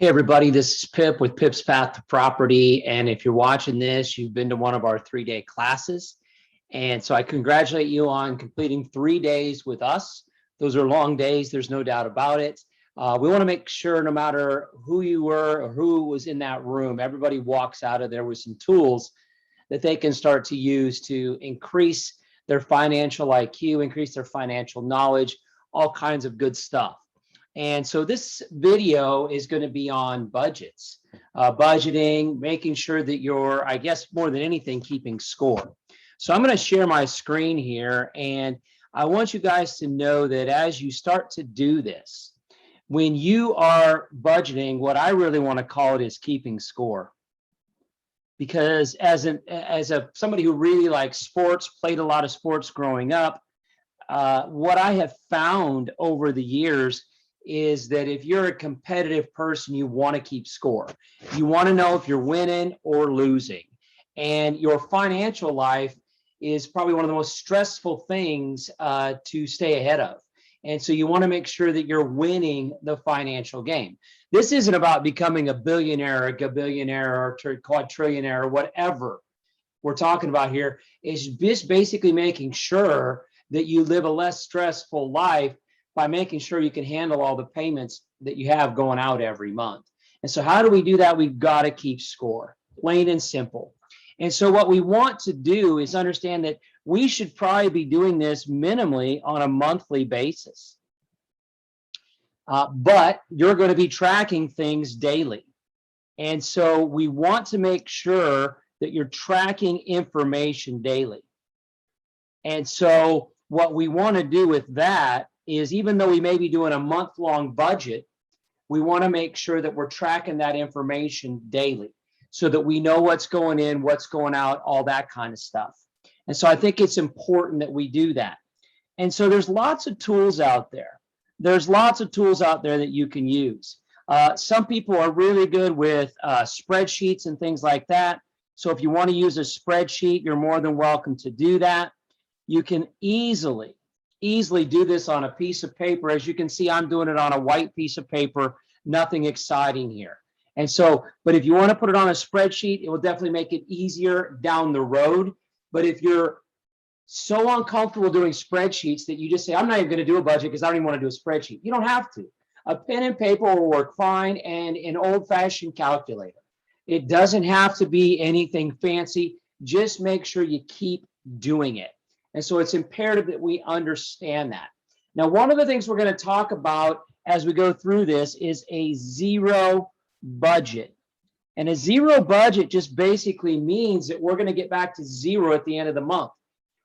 Hey everybody, this is Pip with Pip's Path to Property. And if you're watching this, you've been to one of our 3-day classes. And so I congratulate you on completing 3 days with us. Those are long days, there's no doubt about it. We want to make sure no matter who you were or who was in that room, everybody walks out of there with some tools that they can start to use to increase their financial IQ, increase their financial knowledge, all kinds of good stuff. And so this video is going to be on budgets, budgeting, making sure that you're, I guess, more than anything, keeping score. So I'm going to share my screen here, and I want you guys to know that as you start to do this, when you are budgeting, what I really want to call it is keeping score. Because as somebody who really likes sports, played a lot of sports growing up, what I have found over the years is that if you're a competitive person, you want to keep score. You want to know if you're winning or losing. And your financial life is probably one of the most stressful things to stay ahead of. And so you want to make sure that you're winning the financial game. This isn't about becoming a billionaire, a gabillionaire, or quadrillionaire, or whatever we're talking about here. Is just basically making sure that you live a less stressful life by making sure you can handle all the payments that you have going out every month. And so how do we do that? We've got to keep score, plain and simple. And so what we want to do is understand that we should probably be doing this minimally on a monthly basis. But you're going to be tracking things daily. And so we want to make sure that you're tracking information daily. And so what we want to do with that is, even though we may be doing a month-long budget, we want to make sure that we're tracking that information daily so that we know what's going in, what's going out, all that kind of stuff. And so I think it's important that we do that. And so there's lots of tools out there. There's lots of tools out there that you can use. Some people are really good with spreadsheets and things like that. So if you want to use a spreadsheet, you're more than welcome to do that. You can easily do this on a piece of paper. As you can see, I'm doing it on a white piece of paper, nothing exciting here. And so, but if you want to put it on a spreadsheet, it will definitely make it easier down the road. But if you're so uncomfortable doing spreadsheets that you just say, I'm not even going to do a budget because I don't even want to do a spreadsheet, you don't have to. A pen and paper will work fine, and an old-fashioned calculator. It doesn't have to be anything fancy. Just make sure you keep doing it. And so it's imperative that we understand that. Now, one of the things we're going to talk about as we go through this is a zero budget. And a zero budget just basically means that we're going to get back to zero at the end of the month.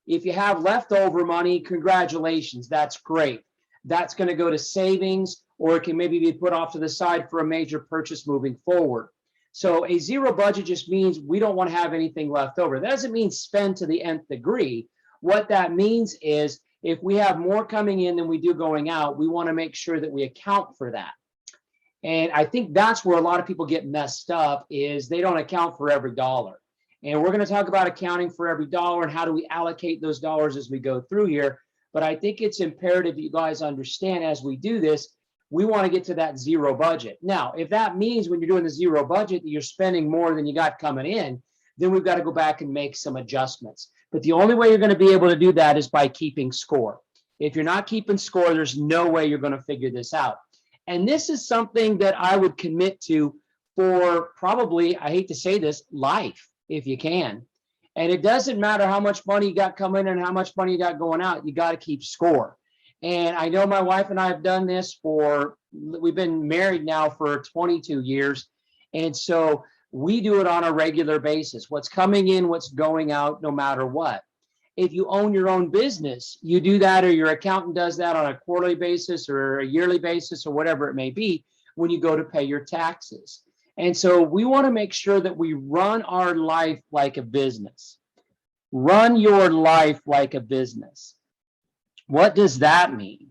If you have leftover money, congratulations, that's great. That's going to go to savings, or it can maybe be put off to the side for a major purchase moving forward. So a zero budget just means we don't want to have anything left over. That doesn't mean spend to the nth degree. What that means is if we have more coming in than we do going out, we want to make sure that we account for that. And I think that's where a lot of people get messed up, is they don't account for every dollar. And we're going to talk about accounting for every dollar and how do we allocate those dollars as we go through here. But I think it's imperative that you guys understand as we do this, we want to get to that zero budget. Now, if that means when you're doing the zero budget that you're spending more than you got coming in, then we've got to go back and make some adjustments. But the only way you're going to be able to do that is by keeping score. If you're not keeping score, there's no way you're going to figure this out. And this is something that I would commit to for probably, I hate to say this, life, if you can. And it doesn't matter how much money you got coming in and how much money you got going out, you got to keep score. And I know my wife and I have done this we've been married now for 22 years. And so we do it on a regular basis. What's coming in, what's going out, no matter what. If you own your own business, you do that, or your accountant does that on a quarterly basis or a yearly basis or whatever it may be when you go to pay your taxes. And so we want to make sure that we run our life like a business. Run your life like a business. What does that mean?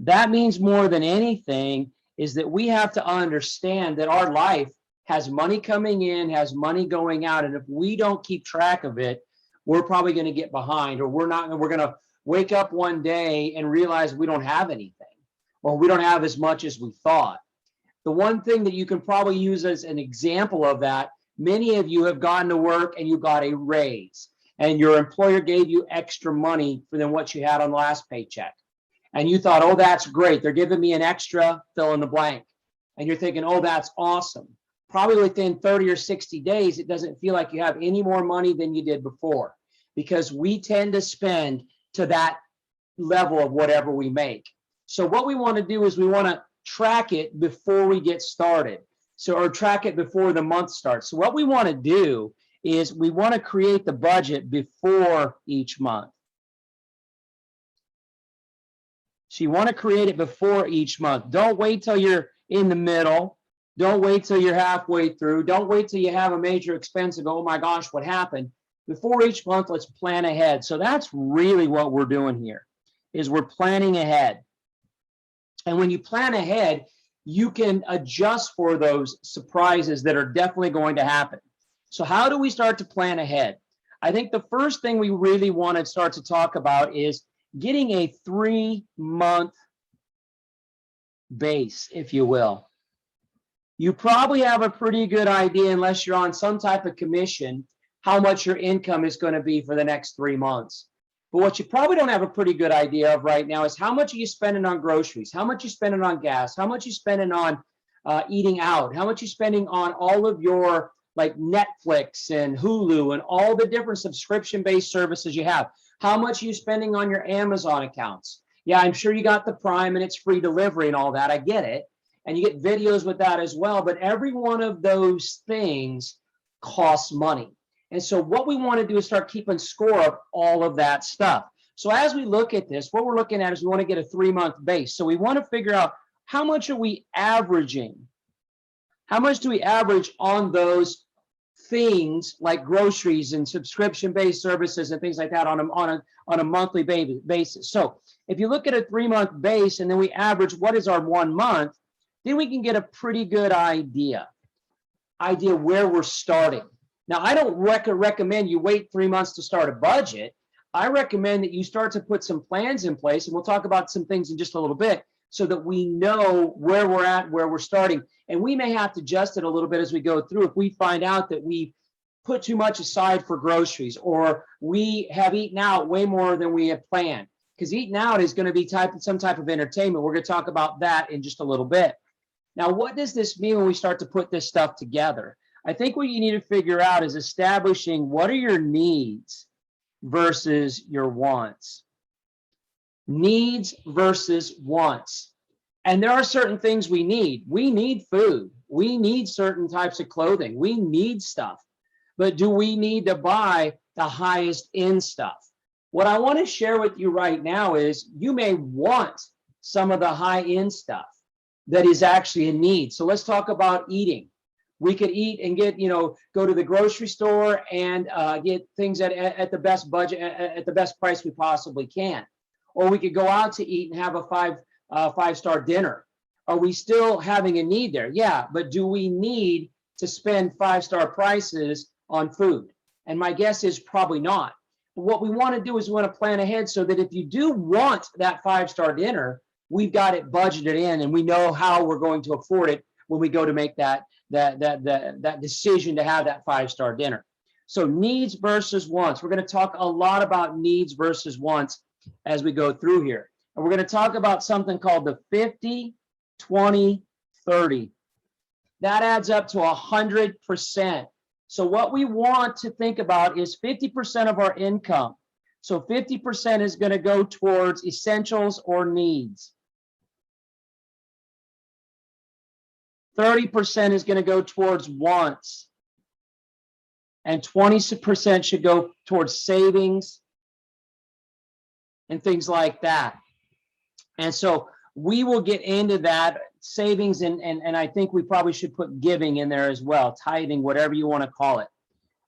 That means more than anything is that we have to understand that our life has money coming in, has money going out. And if we don't keep track of it, we're probably going to get behind, or we're going to wake up one day and realize we don't have anything, or we don't have as much as we thought. The one thing that you can probably use as an example of that, many of you have gone to work and you got a raise, and your employer gave you extra money than what you had on the last paycheck. And you thought, oh, that's great. They're giving me an extra fill in the blank. And you're thinking, oh, that's awesome. Probably within 30 or 60 days, it doesn't feel like you have any more money than you did before, because we tend to spend to that level of whatever we make. So what we want to do is we want to track it before we get started. So, or track it before the month starts. So what we want to do is we want to create the budget before each month. So you want to create it before each month. Don't wait till you're in the middle. Don't wait till you're halfway through. Don't wait till you have a major expense and go, oh my gosh, what happened? Before each month, let's plan ahead. So that's really what we're doing here, is we're planning ahead. And when you plan ahead, you can adjust for those surprises that are definitely going to happen. So how do we start to plan ahead? I think the first thing we really want to start to talk about is getting a 3-month base, if you will. You probably have a pretty good idea, unless you're on some type of commission, how much your income is going to be for the next 3 months. But what you probably don't have a pretty good idea of right now is how much are you spending on groceries, how much you spending on gas, how much you spending on eating out, how much you spending on all of your like Netflix and Hulu and all the different subscription-based services you have. How much are you spending on your Amazon accounts? Yeah, I'm sure you got the Prime and it's free delivery and all that. I get it. And you get videos with that as well. But every one of those things costs money. And so what we want to do is start keeping score of all of that stuff. So as we look at this, what we're looking at is we want to get a 3-month base. So we want to figure out how much are we averaging? How much do we average on those things like groceries and subscription-based services and things like that on a monthly basis? So if you look at a 3-month base and then we average what is our 1 month, then we can get a pretty good idea where we're starting. Now, I don't recommend you wait 3 months to start a budget. I recommend that you start to put some plans in place, and we'll talk about some things in just a little bit, so that we know where we're at, where we're starting. And we may have to adjust it a little bit as we go through if we find out that we put too much aside for groceries, or we have eaten out way more than we had planned. Because eating out is going to be some type of entertainment. We're going to talk about that in just a little bit. Now, what does this mean when we start to put this stuff together? I think what you need to figure out is establishing what are your needs versus your wants. Needs versus wants. And there are certain things we need. We need food. We need certain types of clothing. We need stuff. But do we need to buy the highest end stuff? What I want to share with you right now is you may want some of the high end stuff that is actually a need. So let's talk about eating. We could eat and get, go to the grocery store and get things at the best budget, at the best price we possibly can. Or we could go out to eat and have a five-star dinner. Are we still having a need there? Yeah, but do we need to spend 5-star prices on food? And my guess is probably not. But what we want to do is we want to plan ahead so that if you do want that 5-star dinner, we've got it budgeted in and we know how we're going to afford it when we go to make that decision to have that 5-star dinner. So needs versus wants. We're going to talk a lot about needs versus wants as we go through here. And we're going to talk about something called the 50, 20, 30. That adds up to 100%. So what we want to think about is 50% of our income. So 50% is going to go towards essentials or needs. 30% is going to go towards wants. And 20% should go towards savings and things like that. And so we will get into that savings and I think we probably should put giving in there as well, tithing, whatever you want to call it.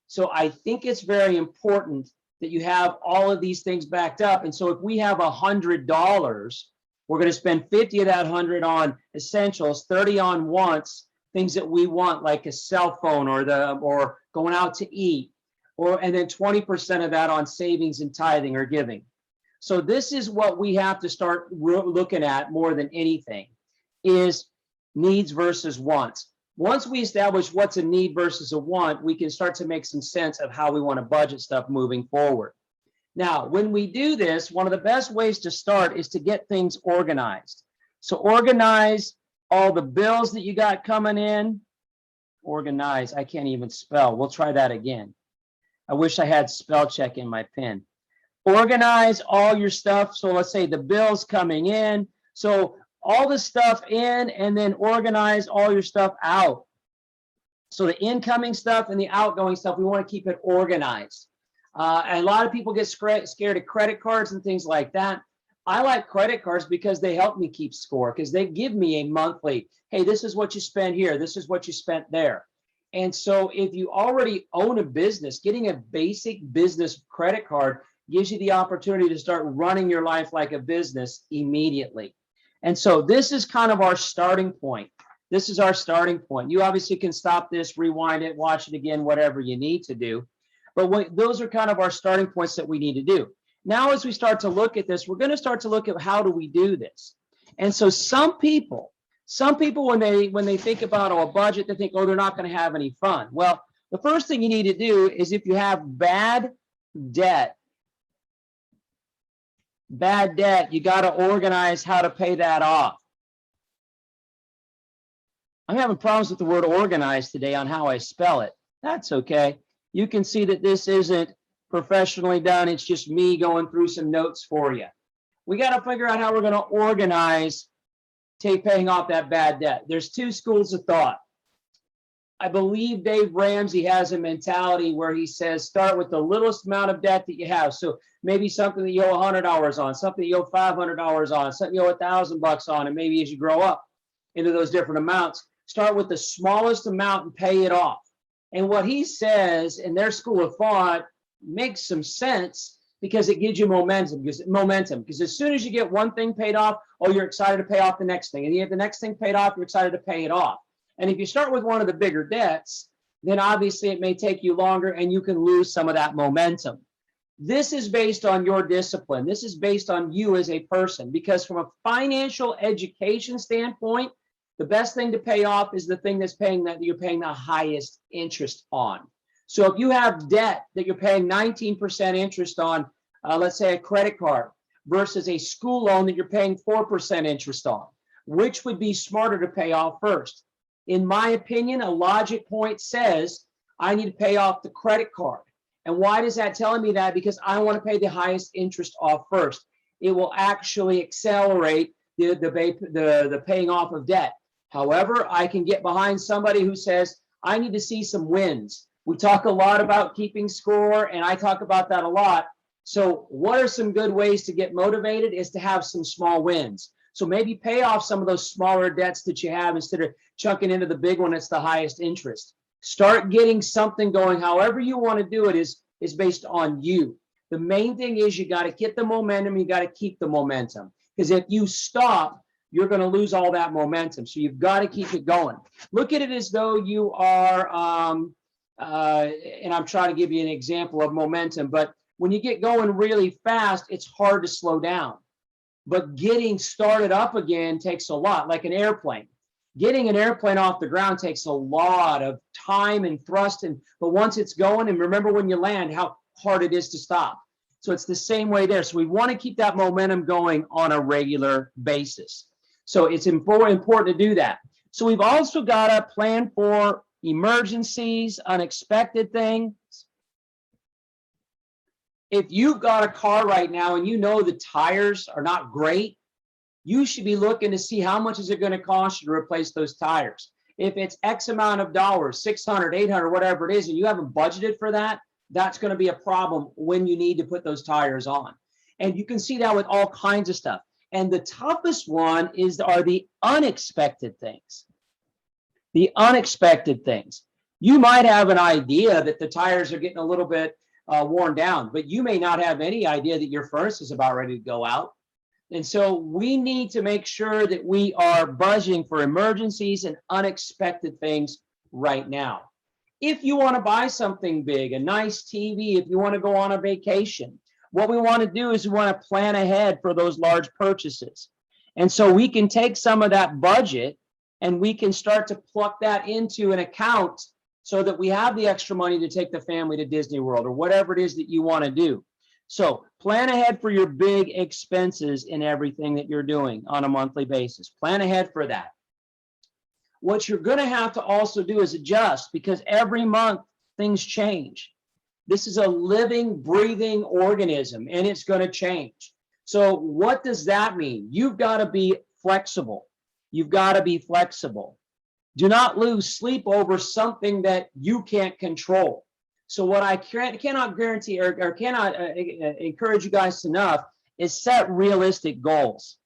So I think it's very important that you have all of these things backed up. And so if we have $100, we're going to spend 50 of that 100 on essentials, 30 on wants, things that we want, like a cell phone or going out to eat, and then 20% of that on savings and tithing or giving. So this is what we have to start looking at more than anything, is needs versus wants. Once we establish what's a need versus a want, we can start to make some sense of how we want to budget stuff moving forward. Now, when we do this, one of the best ways to start is to get things organized. So organize all the bills that you got coming in. Organize, I can't even spell. We'll try that again. I wish I had spell check in my pen. Organize all your stuff. So let's say the bills coming in. So all the stuff in, and then organize all your stuff out. So the incoming stuff and the outgoing stuff, we want to keep it organized. And a lot of people get scared of credit cards and things like that. I like credit cards because they help me keep score, because they give me a monthly, hey, this is what you spent here, this is what you spent there. And so if you already own a business, getting a basic business credit card gives you the opportunity to start running your life like a business immediately. And so this is kind of our starting point. This is our starting point. You obviously can stop this, rewind it, watch it again, whatever you need to do. But those are kind of our starting points that we need to do. Now, as we start to look at this, we're going to start to look at how do we do this. And so some people when they think about a budget, they think, oh, they're not going to have any fun. Well, the first thing you need to do is, if you have bad debt, you got to organize how to pay that off. I'm having problems with the word organize today on how I spell it. That's okay. You can see that this isn't professionally done. It's just me going through some notes for you. We got to figure out how we're going to organize paying off that bad debt. There's two schools of thought. I believe Dave Ramsey has a mentality where he says, start with the littlest amount of debt that you have. So maybe something that you owe $100 on, something you owe $500 on, something you owe $1,000 on. And maybe as you grow up into those different amounts, start with the smallest amount and pay it off. And what he says in their school of thought makes some sense, because it gives you momentum. Because as soon as you get one thing paid off, oh, you're excited to pay off the next thing. And you get the next thing paid off, you're excited to pay it off. And if you start with one of the bigger debts, then obviously it may take you longer and you can lose some of that momentum. This is based on your discipline. This is based on you as a person, because from a financial education standpoint, the best thing to pay off is the thing that you're paying the highest interest on. So if you have debt that you're paying 19% interest on, let's say a credit card, versus a school loan that you're paying 4% interest on, which would be smarter to pay off first? In my opinion, a logic point says I need to pay off the credit card. And why does that tell me that? Because I want to pay the highest interest off first. It will actually accelerate the paying off of debt. However, I can get behind somebody who says, I need to see some wins. We talk a lot about keeping score, and I talk about that a lot. So what are some good ways to get motivated is to have some small wins. So maybe pay off some of those smaller debts that you have instead of chunking into the big one that's the highest interest. Start getting something going. However you want to do it is based on you. The main thing is you got to get the momentum. You got to keep the momentum, because if you stop, you're going to lose all that momentum. So you've got to keep it going. Look at it as though you are, and I'm trying to give you an example of momentum, but when you get going really fast, it's hard to slow down. But getting started up again takes a lot, like an airplane. Getting an airplane off the ground takes a lot of time and thrust, but once it's going, and remember when you land, how hard it is to stop. So it's the same way there. So we want to keep that momentum going on a regular basis. So it's important to do that. So we've also got to plan for emergencies, unexpected things. If you've got a car right now and you know the tires are not great, you should be looking to see how much is it going to cost you to replace those tires. If it's X amount of dollars, 600, 800, whatever it is, and you haven't budgeted for that, that's going to be a problem when you need to put those tires on. And you can see that with all kinds of stuff. And the toughest one are the unexpected things. The unexpected things. You might have an idea that the tires are getting a little bit worn down, but you may not have any idea that your furnace is about ready to go out. And so we need to make sure that we are budgeting for emergencies and unexpected things right now. If you want to buy something big, a nice TV, if you want to go on a vacation, what we want to do is we want to plan ahead for those large purchases. And so we can take some of that budget and we can start to pluck that into an account so that we have the extra money to take the family to Disney World or whatever it is that you want to do. So plan ahead for your big expenses in everything that you're doing on a monthly basis. Plan ahead for that. What you're going to have to also do is adjust, because every month things change. This is a living, breathing organism, and it's going to change. So what does that mean? You've got to be flexible. You've got to be flexible. Do not lose sleep over something that you can't control. So what I cannot guarantee or cannot encourage you guys enough is set realistic goals.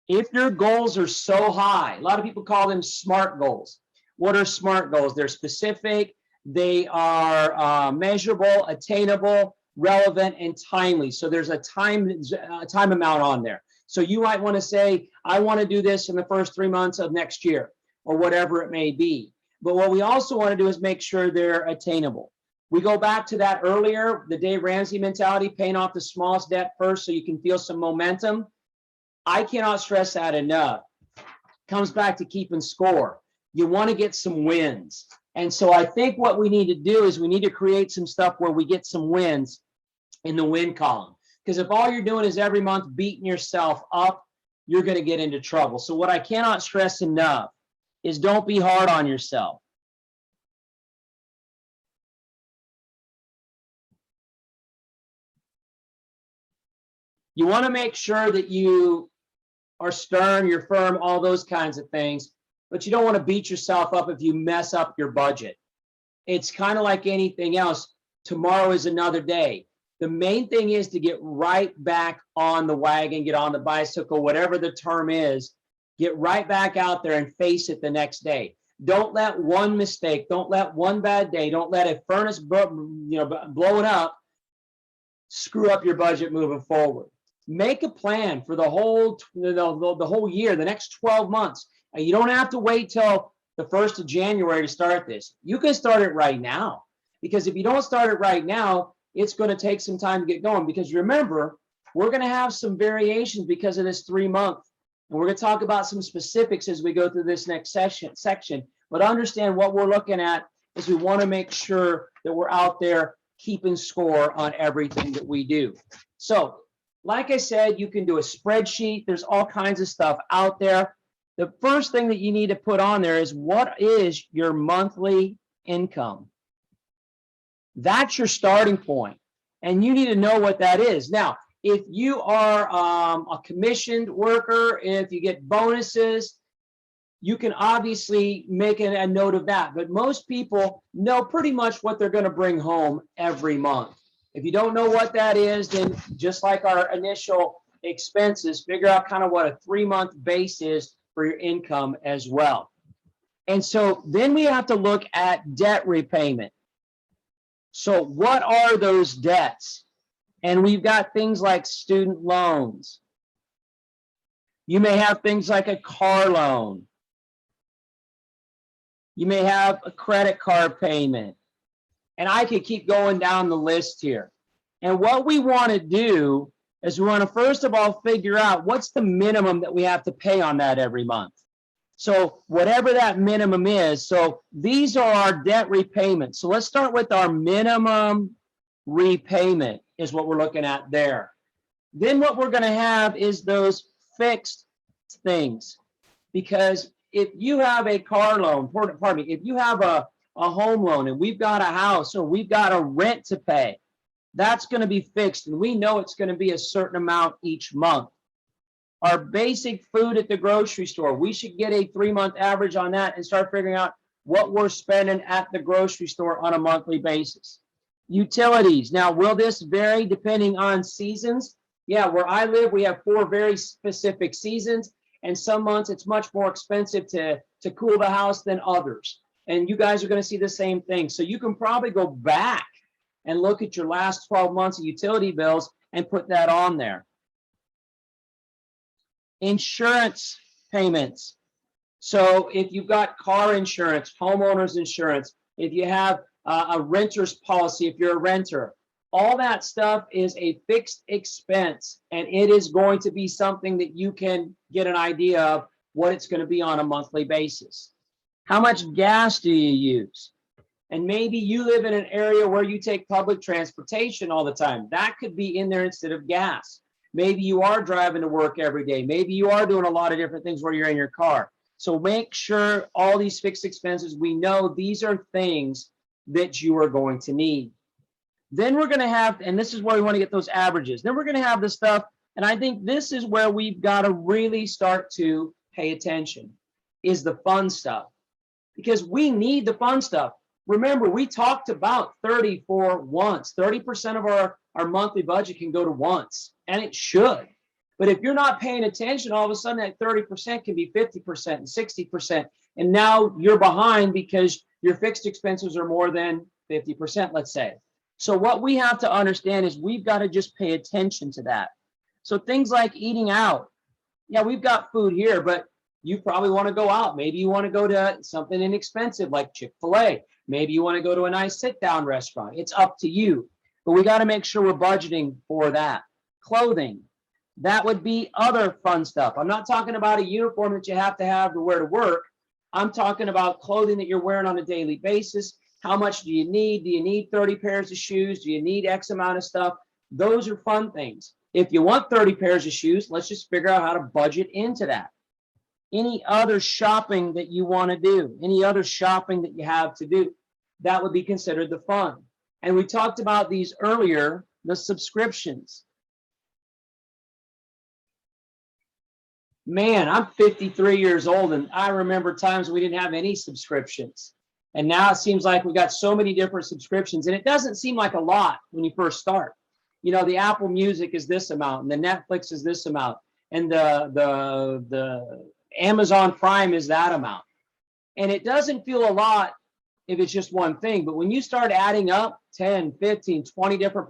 If your goals are so high, a lot of people call them SMART goals. What are SMART goals? They're specific, they are measurable, attainable, relevant, and timely. So there's a time amount on there. So you might want to say, I want to do this in the first 3 months of next year, or whatever it may be. But what we also want to do is make sure they're attainable. We go back to that earlier, the Dave Ramsey mentality, paying off the smallest debt first so you can feel some momentum. I cannot stress that enough. Comes back to keeping score. You want to get some wins. And so I think what we need to do is we need to create some stuff where we get some wins in the win column. Because if all you're doing is every month beating yourself up, you're going to get into trouble. So what I cannot stress enough is don't be hard on yourself. You want to make sure that you are stern, you're firm, all those kinds of things, but you don't want to beat yourself up if you mess up your budget. It's kind of like anything else. Tomorrow is another day. The main thing is to get right back on the wagon, get on the bicycle, whatever the term is, get right back out there and face it the next day. Don't let one mistake, don't let one bad day, don't let a furnace blowing up screw up your budget moving forward. Make a plan for the whole year, the next 12 months. And you don't have to wait till the 1st of January to start this. You can start it right now, because if you don't start it right now, it's going to take some time to get going. Because remember, we're going to have some variations because of this 3-month. And we're going to talk about some specifics as we go through this next section. But understand what we're looking at is we want to make sure that we're out there keeping score on everything that we do. So, like I said, you can do a spreadsheet. There's all kinds of stuff out there. The first thing that you need to put on there is, what is your monthly income? That's your starting point, and you need to know what that is. Now, if you are a commissioned worker, if you get bonuses, you can obviously make a note of that. But most people know pretty much what they're going to bring home every month. If you don't know what that is, then just like our initial expenses, figure out kind of what a 3-month base is for your income as well. And so then we have to look at debt repayment. So what are those debts? And we've got things like student loans. You may have things like a car loan. You may have a credit card payment. And I could keep going down the list here. And what we want to do is we want to first of all figure out what's the minimum that we have to pay on that every month. So whatever that minimum is, so these are our debt repayments. So let's start with our minimum repayment is what we're looking at there. Then what we're going to have is those fixed things. Because if you have a car loan, pardon me, if you have a home loan and we've got a house or we've got a rent to pay, that's going to be fixed, and we know it's going to be a certain amount each month. Our basic food at the grocery store, we should get a 3-month average on that and start figuring out what we're spending at the grocery store on a monthly basis. Utilities. Now, will this vary depending on seasons? Yeah, where I live, we have 4 very specific seasons, and some months it's much more expensive to cool the house than others. And you guys are going to see the same thing. So you can probably go back and look at your last 12 months of utility bills and put that on there. Insurance payments. So if you've got car insurance, homeowners insurance, if you have a renter's policy, if you're a renter, All that stuff is a fixed expense, and it is going to be something that you can get an idea of what it's going to be on a monthly basis. How much gas do you use? And maybe you live in an area where you take public transportation all the time. That could be in there instead of gas. Maybe you are driving to work every day. Maybe you are doing a lot of different things where you're in your car. So make sure all these fixed expenses, we know these are things that you are going to need. Then we're going to have, and this is where we want to get those averages. Then we're going to have the stuff, and I think this is where we've got to really start to pay attention, is the fun stuff. Because we need the fun stuff. Remember, we talked about 30 for wants. 30% of our monthly budget can go to wants, and it should. But if you're not paying attention, all of a sudden that 30% can be 50% and 60%. And now you're behind because your fixed expenses are more than 50%, let's say. So what we have to understand is we've got to just pay attention to that. So things like eating out. Yeah, we've got food here, but you probably want to go out. Maybe you want to go to something inexpensive like Chick-fil-A. Maybe you want to go to a nice sit-down restaurant. It's up to you. But we got to make sure we're budgeting for that. Clothing. That would be other fun stuff. I'm not talking about a uniform that you have to wear to work. I'm talking about clothing that you're wearing on a daily basis. How much do you need? Do you need 30 pairs of shoes? Do you need X amount of stuff? Those are fun things. If you want 30 pairs of shoes, let's just figure out how to budget into that. Any other shopping that you want to do, any other shopping that you have to do, that would be considered the fun. And we talked about these earlier, the subscriptions. Man, I'm 53 years old, and I remember times we didn't have any subscriptions. And now it seems like we got so many different subscriptions, and it doesn't seem like a lot when you first start. You know, the Apple Music is this amount, and the Netflix is this amount, and the Amazon Prime is that amount. And it doesn't feel a lot if it's just one thing, but when you start adding up 10, 15, 20 different,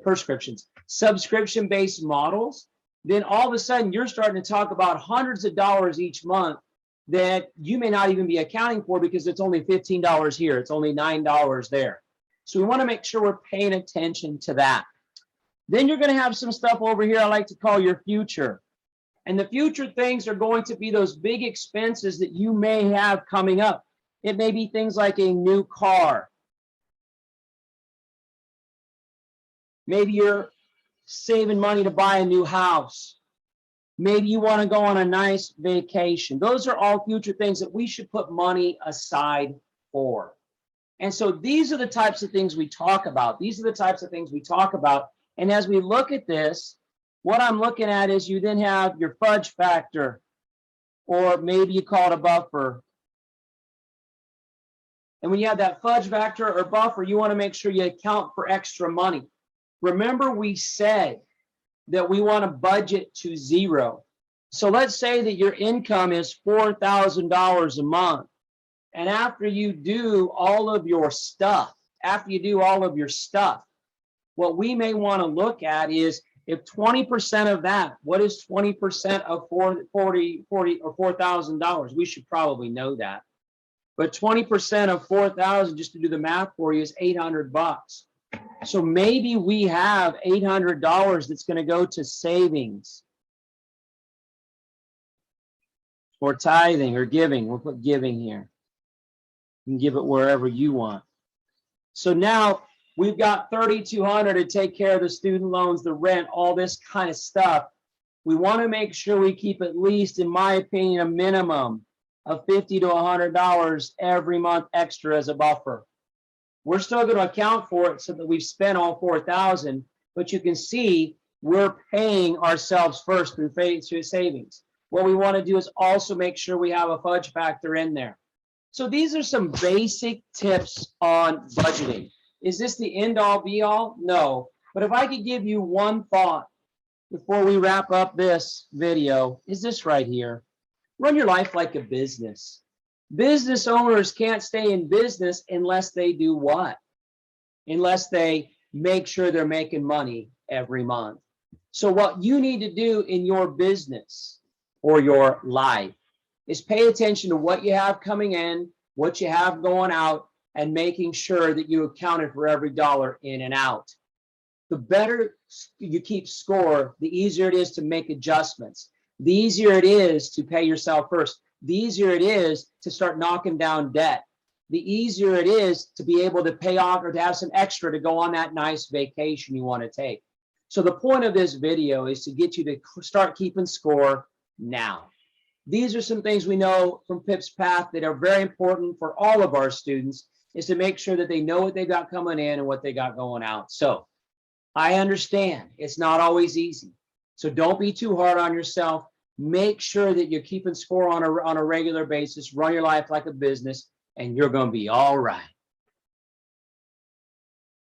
prescriptions, subscription-based models, then all of a sudden you're starting to talk about hundreds of dollars each month that you may not even be accounting for because it's only $15 here, it's only $9 there. So we want to make sure we're paying attention to that. Then you're going to have some stuff over here I like to call your future. And the future things are going to be those big expenses that you may have coming up. It may be things like a new car. Maybe you're saving money to buy a new house. Maybe you want to go on a nice vacation. Those are all future things that we should put money aside for. And so these are the types of things we talk about. These are the types of things we talk about. And as we look at this, what I'm looking at is you then have your fudge factor, or maybe you call it a buffer. And when you have that fudge factor or buffer, you want to make sure you account for extra money. Remember, we said that we want to budget to zero. So let's say that your income is $4,000 a month. And after you do all of your stuff, what we may want to look at is if 20% of that, what is 20% of $4,000? We should probably know that. But 20% of 4,000, just to do the math for you, is $800. So maybe we have $800 that's going to go to savings or tithing or giving. We'll put giving here. You can give it wherever you want. So now we've got $3,200 to take care of the student loans, the rent, all this kind of stuff. We want to make sure we keep at least, in my opinion, a minimum of $50 to $100 every month extra as a buffer. We're still going to account for it so that we've spent all $4,000, but you can see we're paying ourselves first through savings. What we want to do is also make sure we have a fudge factor in there. So these are some basic tips on budgeting. Is this the end all be all? No. But if I could give you one thought before we wrap up this video, is this right here. Run your life like a business. Business owners can't stay in business unless they do what? Unless they make sure they're making money every month. So what you need to do in your business or your life is pay attention to what you have coming in, what you have going out, and making sure that you accounted for every dollar in and out. The better you keep score, the easier it is to make adjustments. The easier it is to pay yourself first. The easier it is to start knocking down debt. The easier it is to be able to pay off or to have some extra to go on that nice vacation you want to take. So the point of this video is to get you to start keeping score now. These are some things we know from Pip's Path that are very important for all of our students, is to make sure that they know what they got coming in and what they got going out. So I understand it's not always easy. So don't be too hard on yourself. Make sure that you're keeping score on a regular basis. Run your life like a business, and you're going to be all right.